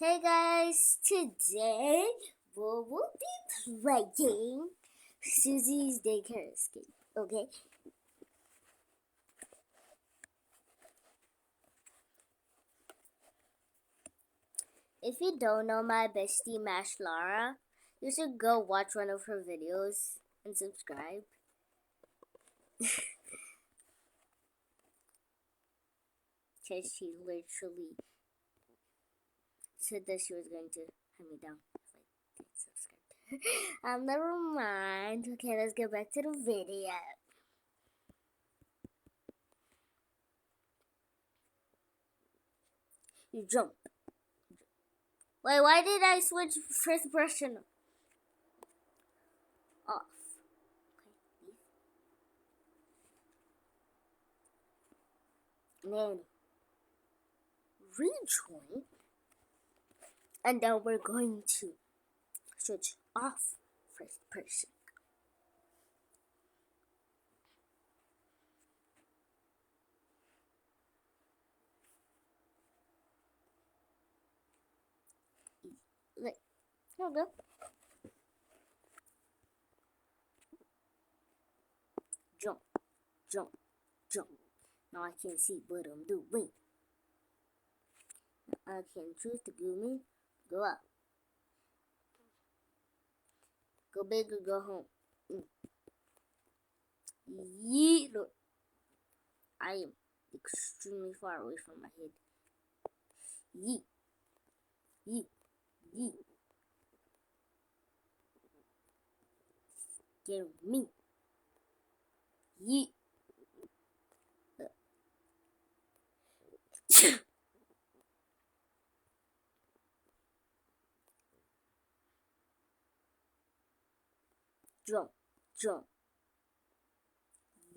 Hey guys, today we will be playing Susie's Daycare Escape, okay? If you don't know my bestie Mash Lara, you should go watch one of her videos and subscribe. Because she literally said that she was going to hunt me down if I didn't subscribe. Never mind. Okay, let's get back to the video. You jump. Wait, why did I switch first person off? And then rejoin, and then we're going to switch off first person. Look, here we go. Jump, jump, jump. Now I can see what I'm doing. Now I can choose to go up. Go big or go home. Yeet. Look, I am extremely far away from my head. Yeet. Yeet. Yeet. Get me. Yeet. Jump, jump.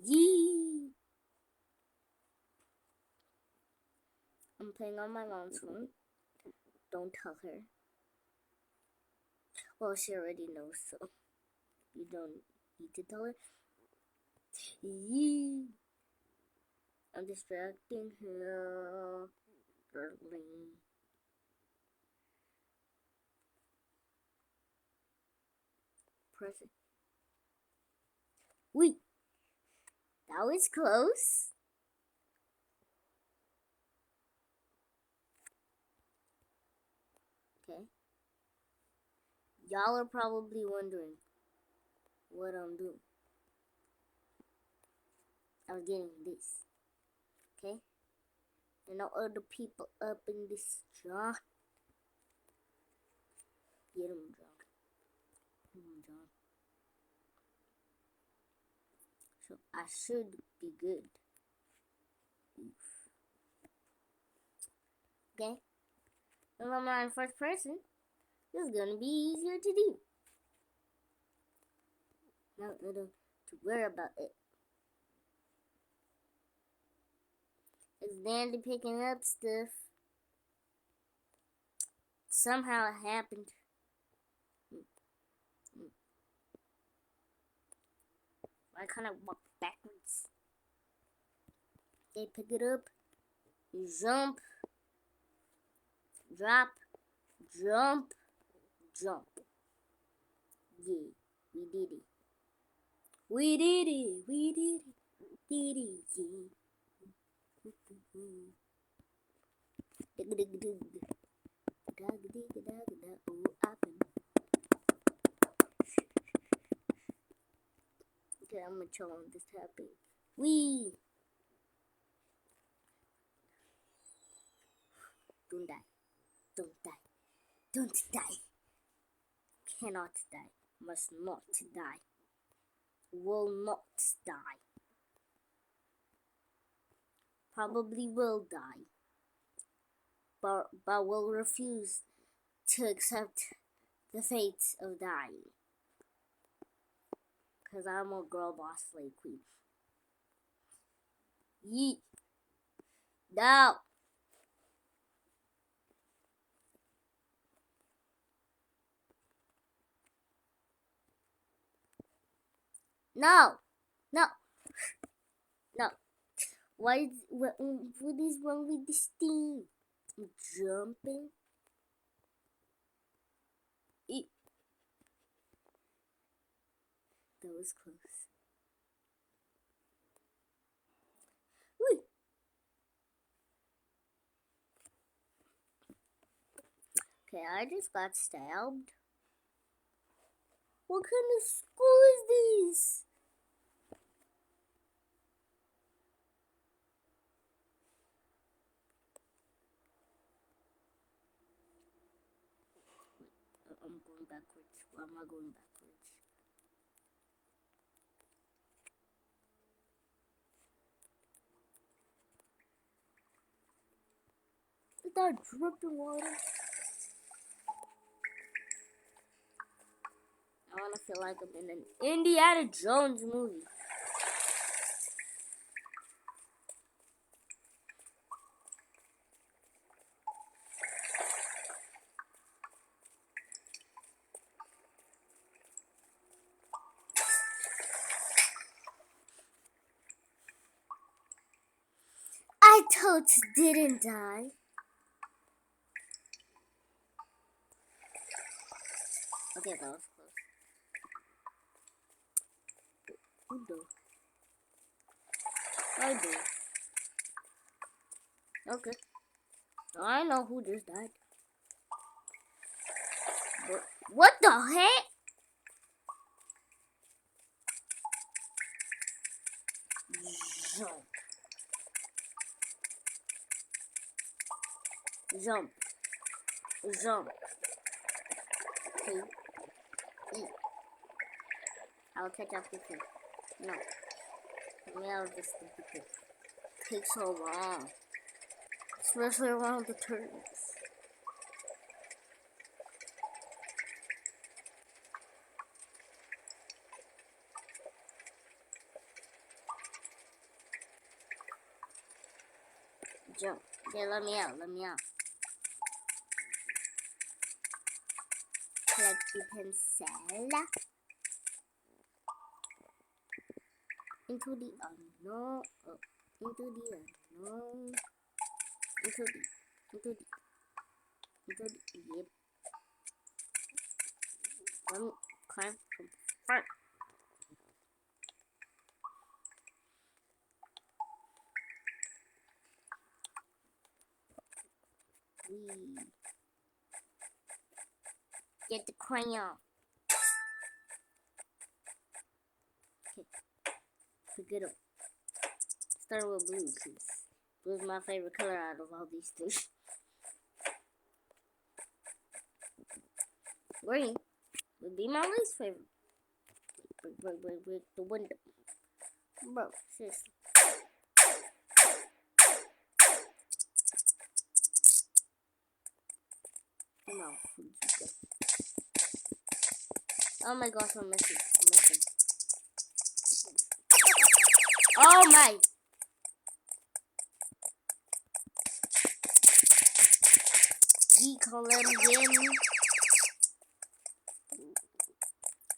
Yee! I'm playing on my mom's phone. Don't tell her. Well, she already knows, so you don't need to tell her. Yee! I'm distracting her. Darling. Press it. Wait! That was close. Okay. Y'all are probably wondering what I'm doing. I'm getting this. Okay? There are no other people up in this jar. Get him, John. Come on, John. So I should be good. Okay? If I'm on first person, this is gonna be easier to do. Not little to worry about it. It's Dandy picking up stuff. Somehow it happened. I kind of walk backwards. They pick it up. You jump. Drop. Jump. Jump. Yeah, we did it. We did it. We did it. Did it. Yeah. Dig dig dig. Dag dig dag dag. Oh, happen. Okay, I'm gonna chill on this tapping. Wee. Don't die. Don't die. Don't die. Cannot die. Must not die. Will not die. Probably will die. But will refuse to accept the fate of dying. Because I'm a girl boss slave queen. Yeet. No. No. No. No. What is wrong with this thing? jumping. Eat. That was close. Whee. Okay, I just got stabbed. What kind of school is this? I'm going backwards. Why am I going backwards? Is that dripping water? I wanna feel like I'm in an Indiana Jones movie. I totes didn't die. Okay, that was close. Who do? I do. Okay. I know who just died. But what the heck? Jump. Jump. Jump. Okay. Eat. I'll catch up with you. No. Maybe I'll just think it takes so long. Especially around the turns. Jump. Okay, let me out. Let me out. Collect the pencil. Into the unknown. Oh, into the unknown. Yep. Let me climb from front. Get the crayon. Okay. Pick it up. Start with blue, because blue is my favorite color out of all these three. Green would be my least favorite. Break the window. Bro, seriously. No. Oh my gosh, I'm missing. Oh my! G Colombian.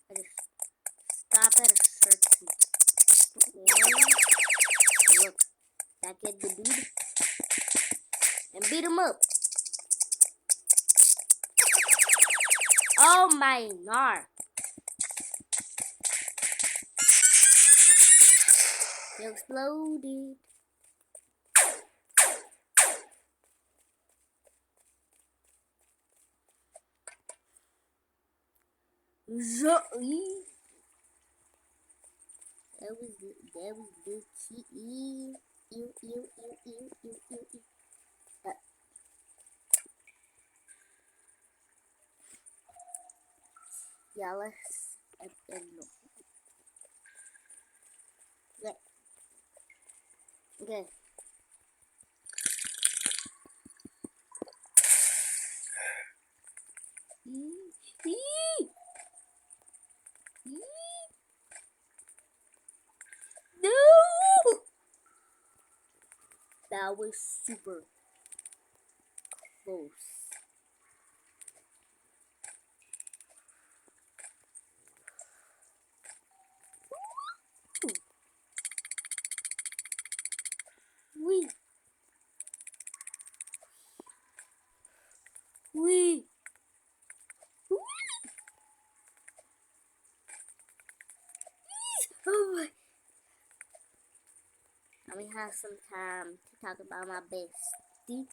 I just stop at a certain point. Look back at the dude and beat him up. Oh my nar! He exploded. That was the key. Yeah, let's no. Yeah. Okay. No! That was super close. Wee. Wee. Oh my. Let me have some time to talk about my bestie.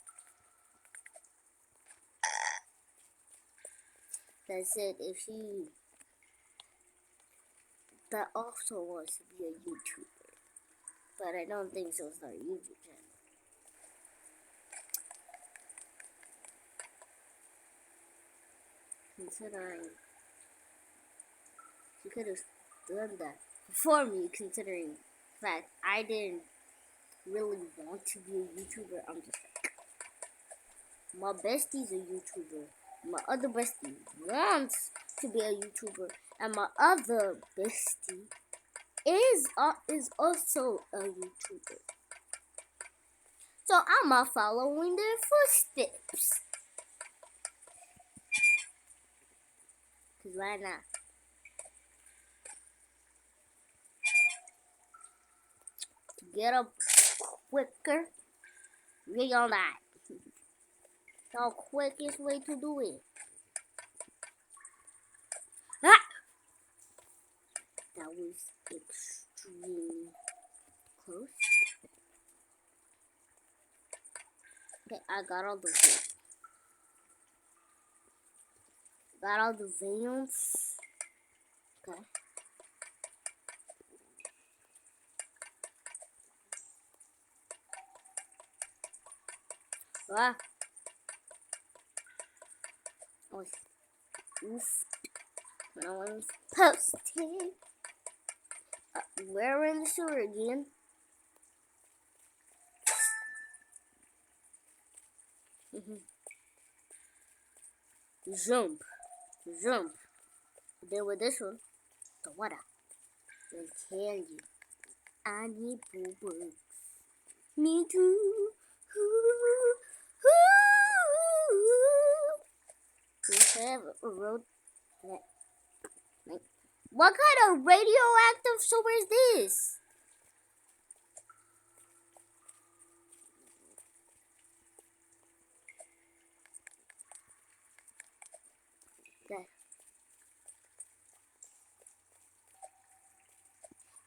That said, if she that also wants to be a YouTuber, but I don't think she'll start a YouTube channel. Considering she could have done that before me, considering the fact I didn't really want to be a YouTuber. I'm just like, my bestie's a YouTuber. My other bestie wants to be a YouTuber, and my other bestie is also a YouTuber. So I'm not following their footsteps. Cause why not? To get up quicker, we on that. The quickest way to do it. Ah! That was extremely close. Okay, I got all the veins. Okay. Ah. Oof. No one's posted. We're in the sewer again. Jump. Then with this one, the water. The candy. I need boo-boo. Me too. We have a road. What kind of radioactive sewer is this? Okay.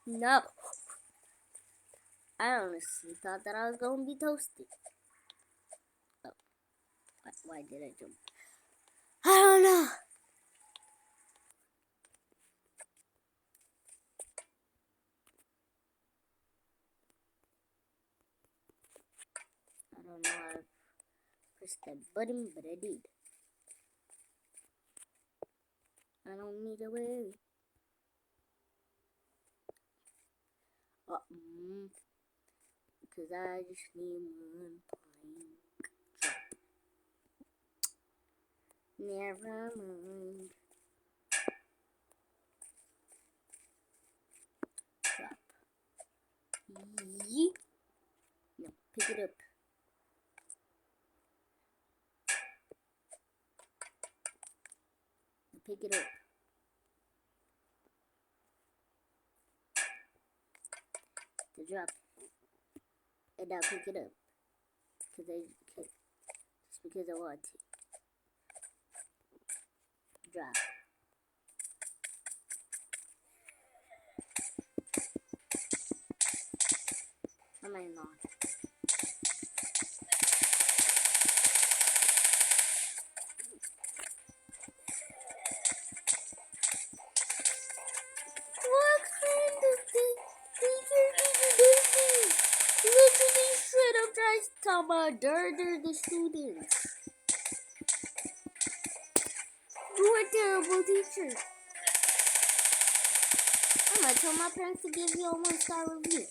No. I honestly thought that I was going to be toasted. Oh. Why did I jump? I don't know. I don't know how to press that button, but I did. I don't need to worry. Because I just need one plank. Never mind. Drop. Yeet. No, pick it up. Pick it up. To drop. And now pick it up. Just because I want to. Drop. I might not. What kind of teacher is this? Literally straight up tries to talk about dirty the students. You're a terrible teacher. I might tell my parents to give you a 1-star review.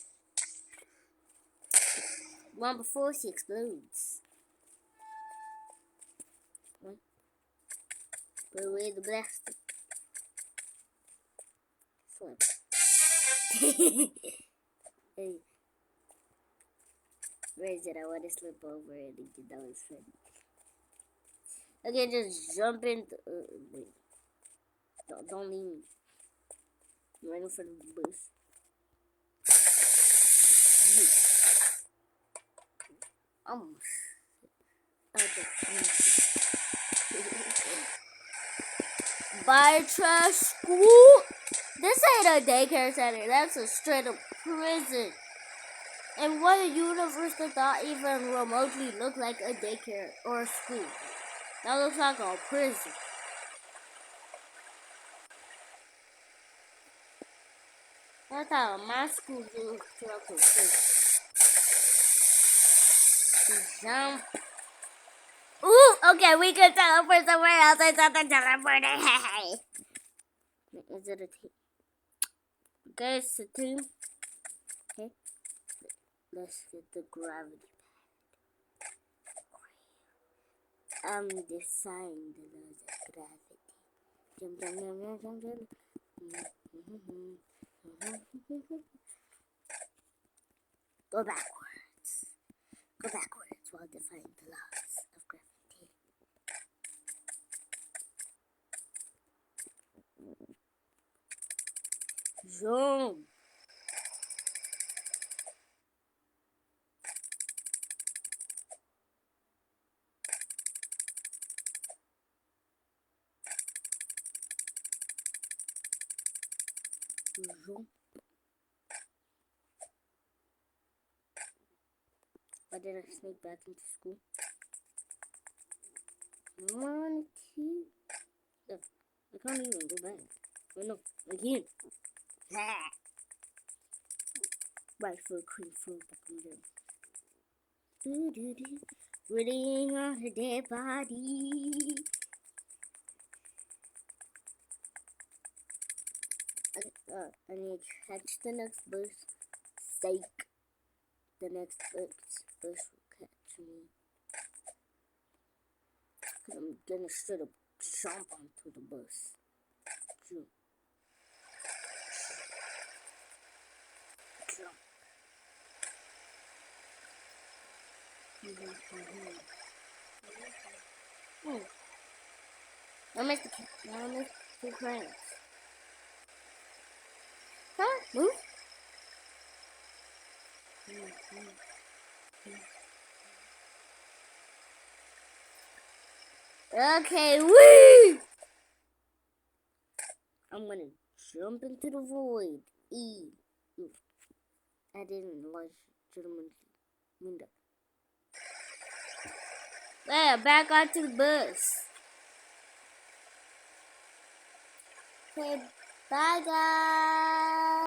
One before she explodes. Put away the blaster. Flip. Hey. Where is it? I want to slip over it and get that was funny. Okay, just jump in. Wait. Don't leave me. I'm right in front of the bus. Almost. Okay. by trash school. This ain't a daycare center. That's a straight up prison. And what a universe does not even remotely look like a daycare or a school. That looks like a prison. That's how my school looks like a prison. Jump. Ooh, okay, we can teleport somewhere else. I thought the teleporter. Is it a team? Okay, it's a team. Okay, let's get the gravity. I'm deciding the laws of gravity. Jump, jump, jump, jump, jump, jump. Go backwards. Go backwards while defying the laws of gravity. Jump. Jump. Why did I sneak back into school? 1, 2. I can't even go back. Oh no, again. Right foot, cream foot, back on them. Reading on her dead body. I need to catch the next bus. Sake. The next bus will catch me. Cause I'm gonna straight up jump onto the bus. Jump. Jump. I missed the cranks. Huh? Move. Okay, woo! I'm gonna jump into the void. I didn't legitimately mean that. Yeah, back onto the bus. Okay, bye guys.